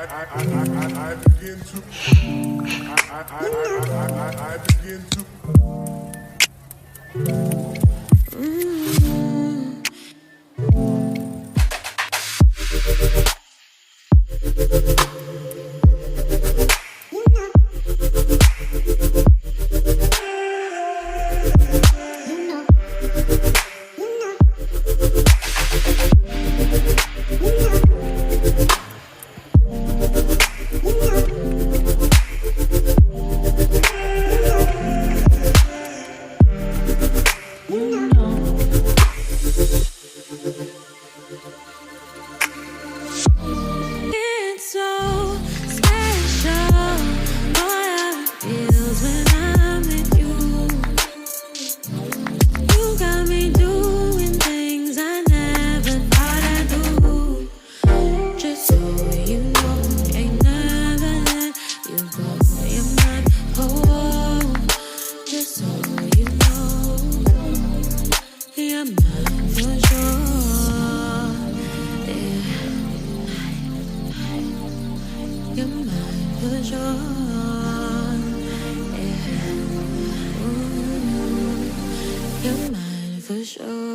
I begin to I begin to It's so special, boy, how it feels when I'm with you. You got me doing things I never thought I'd do. Just so you know, ain't never let you go. You're my home. Just so you know, you're mine for sure. Yeah. You're mine for sure. Yeah. Ooh, you're mine for sure.